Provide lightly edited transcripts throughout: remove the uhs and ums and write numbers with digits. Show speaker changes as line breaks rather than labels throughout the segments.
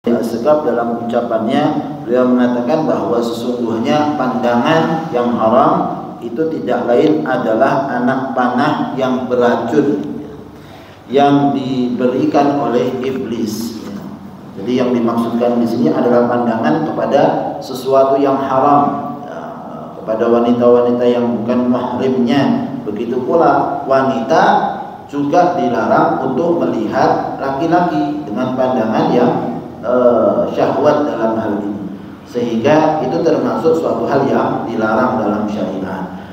Sebab dalam ucapannya beliau mengatakan bahwa sesungguhnya pandangan yang haram itu tidak lain adalah anak panah yang beracun yang diberikan oleh iblis. Jadi yang dimaksudkan di sini adalah pandangan kepada sesuatu yang haram, kepada wanita-wanita yang bukan mahrimnya. Begitu pula wanita juga dilarang untuk melihat laki-laki dengan pandangan yang syahwat dalam hal ini, sehingga itu termasuk suatu hal yang dilarang dalam syariat,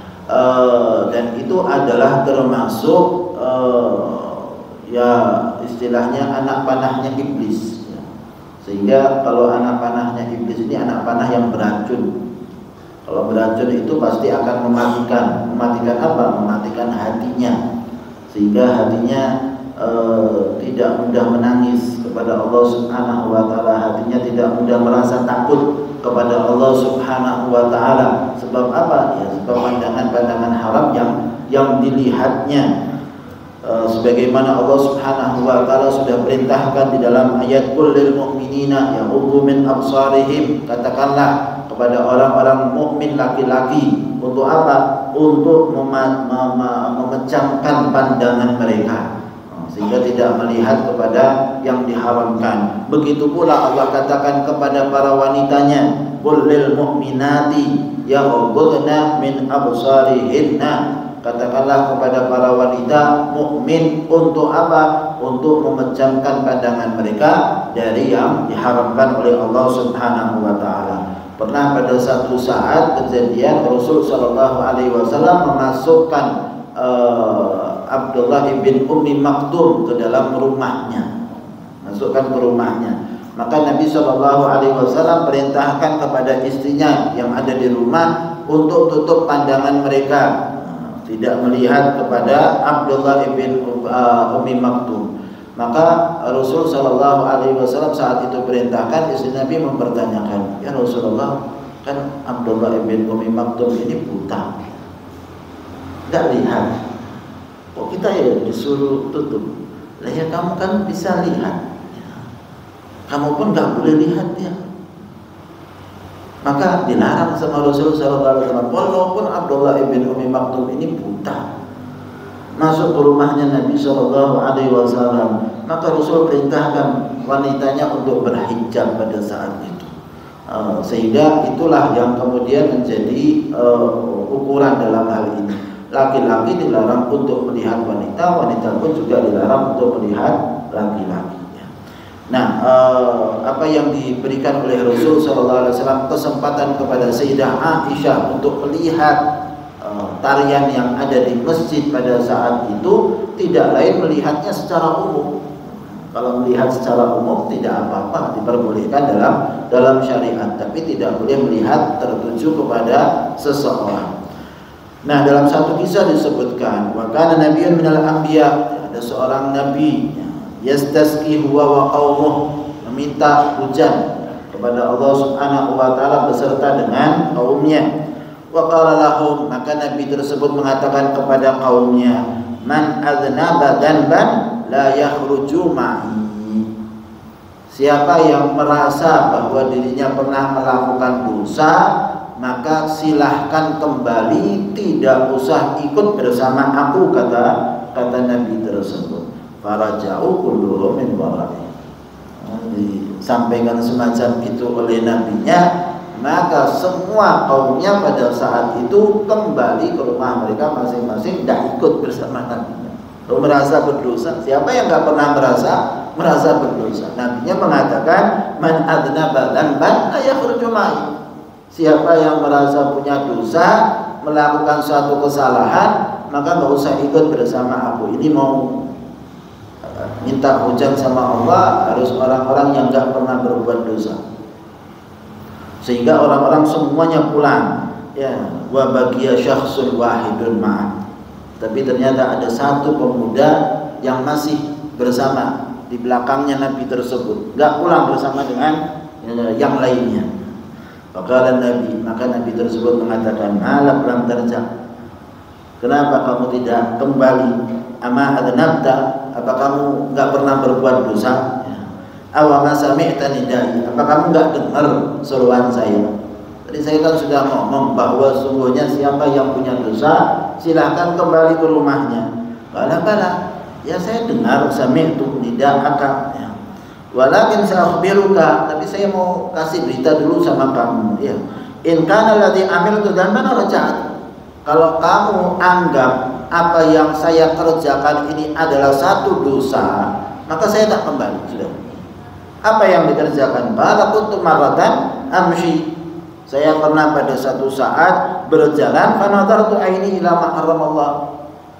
dan itu adalah termasuk ya istilahnya anak panahnya iblis. Sehingga kalau anak panahnya iblis ini anak panah yang beracun. Kalau beracun itu pasti akan mematikan apa? Mematikan hatinya, sehingga hatinya tidak mudah menangis kepada Allah Subhanahu wa taala, hatinya tidak mudah merasa takut kepada Allah Subhanahu wa taala. Sebab apa? Ya, sebab pandangan-pandangan haram yang dilihatnya. Sebagaimana Allah Subhanahu wa taala sudah perintahkan di dalam ayat qul lil mu'minina yaghuddu min absarihim, katakanlah kepada orang-orang mukmin laki-laki untuk apa? Untuk memecahkan pandangan mereka, sehingga tidak melihat kepada yang diharamkan. Begitu pula Allah katakan kepada para wanitanya, qul lil mu'minati yaghuddna min absarihinna, katakanlah kepada para wanita mukmin untuk apa? Untuk memejamkan pandangan mereka dari yang diharamkan oleh Allah Subhanahu wa taala. Pernah pada satu saat kejadian Rasul sallallahu alaihi wasallam memasukkan Abdullah bin Ummi Maktum ke dalam rumahnya, masukkan ke rumahnya. Maka Nabi sallallahu alaihi wasallam perintahkan kepada istrinya yang ada di rumah untuk tutup pandangan mereka, tidak melihat kepada Abdullah bin Ummi Maktum. Maka Rasul sallallahu alaihi wasallam saat itu perintahkan, istri Nabi mempertanyakan, "Ya Rasulullah, kan Abdullah bin Ummi Maktum ini buta, tidak lihat. Kok kita ya disuruh tutup? Lah ya kamu kan bisa lihat. Kamu pun nggak boleh lihat ya." Maka dilarang sama Rasul sallallahu alaihi wasallam, walaupun Abdullah bin Ummi Maktum ini buta, masuk ke rumahnya Nabi sallallahu alaihi wasallam, maka Rasul perintahkan wanitanya untuk berhijab pada saat itu. Sehingga itulah yang kemudian menjadi ukuran dalam hal ini. Laki-laki dilarang untuk melihat wanita, wanita pun juga dilarang untuk melihat laki-laki. Nah, apa yang diberikan oleh Rasul sallallahu alaihi wasallam kesempatan kepada Sayyidah Aisyah untuk melihat tarian yang ada di masjid pada saat itu, tidak lain melihatnya secara umum. Kalau melihat secara umum tidak apa-apa, diperbolehkan dalam syariat, tapi tidak boleh melihat tertuju kepada seseorang. Nah, dalam satu kisah disebutkan, wa kana nabiyyun minal anbiya, ada seorang nabi yastasqi huwa wa qaumuh, meminta hujan kepada Allah Subhanahu wa taala beserta dengan kaumnya. Wa qala lahum, maka nabi tersebut mengatakan kepada kaumnya, man adznaba dzanban la yakhruju ma'i. Siapa yang merasa bahwa dirinya pernah melakukan dosa, maka silahkan kembali, tidak usah ikut bersama aku, kata nabi tersebut. Faraja'u kulluhum min wara'i. Disampaikan semacam itu oleh nabinya, maka semua kaumnya pada saat itu kembali ke rumah mereka masing-masing, tidak ikut bersama nabinya. Kalau merasa berdosa, siapa yang nggak pernah merasa berdosa? Nabinya mengatakan, man adznaba dzanban la yakhruju ma'i. Siapa yang merasa punya dosa, melakukan suatu kesalahan, maka nggak usah ikut bersama aku. Ini mau minta hujan sama Allah, harus orang-orang yang nggak pernah berbuat dosa, sehingga orang-orang semuanya pulang. Ya, wa baqiya syakhsun wahidun ma'an. Tapi ternyata ada satu pemuda yang masih bersama di belakangnya nabi tersebut, nggak pulang bersama dengan yang lainnya. Maka nabi tersebut mengatakan, malak lam tarja, kenapa kamu tidak kembali? Ama adnabta, apa kamu nggak pernah berbuat dosa? Ya. Awama sami'ta nidai, apa kamu enggak dengar seruan saya? Tadi saya kan sudah ngomong bahwa sungguhnya siapa yang punya dosa silahkan kembali ke rumahnya. Bala, ya saya dengar sami'tu nida'aka ya. Walakin sa'akhbiruka, tapi saya mau kasih berita dulu sama kamu ya. In kana alladhi amiltu dhanban raja'tu. Kalau kamu anggap apa yang saya kerjakan ini adalah satu dosa, maka saya tak kembali sudah. Apa yang dikerjakan? Bala kuntu marratan amshi. Saya pernah pada satu saat berjalan, fanadartu aini ila ma haramallah.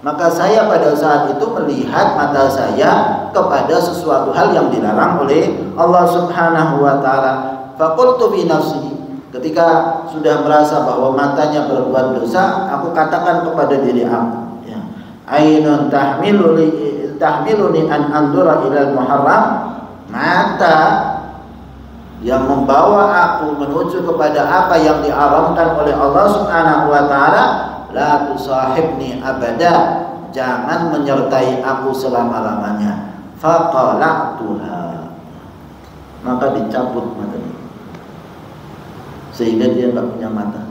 Maka saya pada saat itu melihat mata saya kepada sesuatu hal yang dilarang oleh Allah Subhanahu wa taala. Faqultu bi nafsi, ketika sudah merasa bahwa matanya berbuat dosa, aku katakan kepada diri aku, ya, ainun tahmiluni an andura ilal muharram, mata yang membawa aku menuju kepada apa yang diharamkan oleh Allah Subhanahu wa taala, la tusahibni abada, jangan menyertai aku selama-lamanya. Faqala'tuha, maka dicabut matanya sehingga dia enggak punya mata.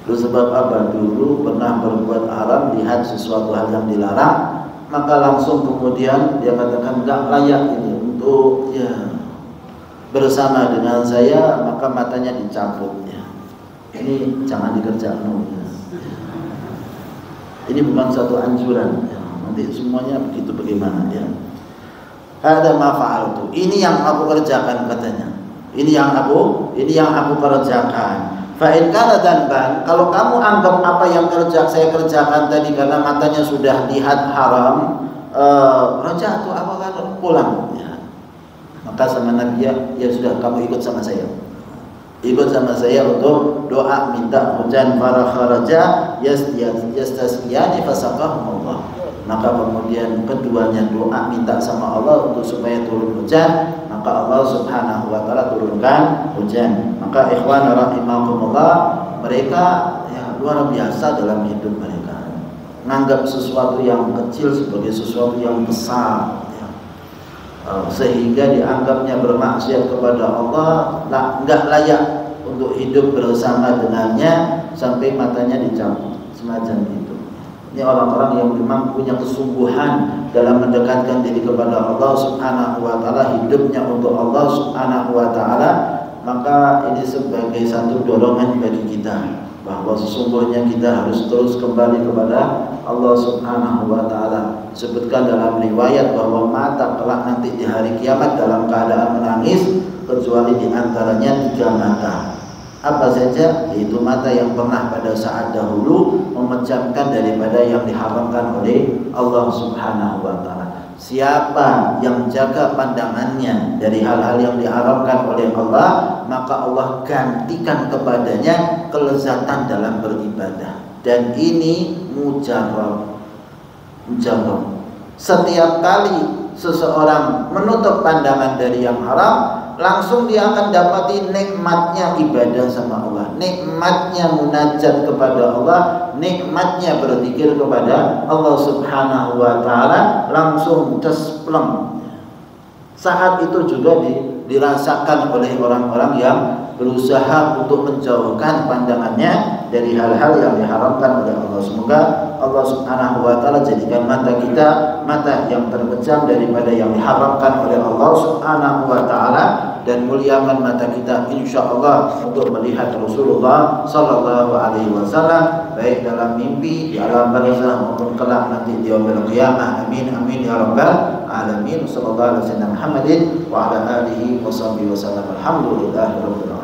Itu sebab apa? Dulu pernah berbuat haram, lihat sesuatu hal yang dilarang, maka langsung kemudian dia katakan enggak layak ini untuk ya bersama dengan saya, maka matanya dicabut ya. Ini jangan dikerjakan ya. Ini bukan satu anjuran ya. Nanti semuanya begitu bagaimana ya. Ada ma fa'altu, ini yang aku kerjakan katanya. Ini yang aku kerjakan. Fa in kana dzanban, kalau kamu anggap apa yang saya kerjakan tadi karena matanya sudah lihat haram, raja'tu, apa kan pulang ya. Maka sama Nabi ya sudah, kamu ikut sama saya. Ikut sama saya untuk doa minta hujan. Para kharaja yastasqiyani fasaqahumullah. Maka kemudian keduanya doa minta sama Allah untuk supaya turun hujan, maka Allah Subhanahu wa taala turunkan hujan. Maka ikhwan rahimakumullah, mereka ya luar biasa dalam hidup mereka. Menganggap sesuatu yang kecil sebagai sesuatu yang besar ya. Sehingga dianggapnya bermaksiat kepada Allah enggak layak untuk hidup bersama dengannya sampai matanya dicabut semacam itu. Ini orang-orang yang memang punya kesungguhan dalam mendekatkan diri kepada Allah Subhanahu wa taala, hidupnya untuk Allah Subhanahu wa taala, maka ini sebagai satu dorongan bagi kita bahwa sesungguhnya kita harus terus kembali kepada Allah Subhanahu wa taala. Disebutkan dalam riwayat bahwa mata kelak nanti di hari kiamat dalam keadaan menangis, kecuali di antaranya 3 mata. Apa saja? Yaitu mata yang pernah pada saat dahulu memejamkan daripada yang diharamkan oleh Allah Subhanahu wa taala. Siapa yang jaga pandangannya dari hal-hal yang diharamkan oleh Allah, maka Allah gantikan kepadanya kelezatan dalam beribadah. Dan ini mujarrab. Setiap kali seseorang menutup pandangan dari yang haram, langsung dia akan dapati nikmatnya ibadah sama Allah, nikmatnya munajat kepada Allah, nikmatnya berzikir kepada Allah Subhanahu wa taala, langsung cespleng. Saat itu juga dirasakan oleh orang-orang yang berusaha untuk menjauhkan pandangannya dari hal-hal yang diharamkan oleh Allah. Semoga Allah Subhanahu wa taala jadikan mata kita mata yang terpejam daripada yang diharamkan oleh Allah Subhanahu wa taala, dan muliakan mata kita insyaallah untuk melihat Rasulullah sallallahu alaihi wasallam baik dalam mimpi, di alam barzakh maupun kelak nanti di yaumil qiyamah. Amin amin ya rabbal alamin. Sallallahu alaihi wasallam Muhammadin wa ala alihi washabihi wasallam. Alhamdulillahirabbil alamin.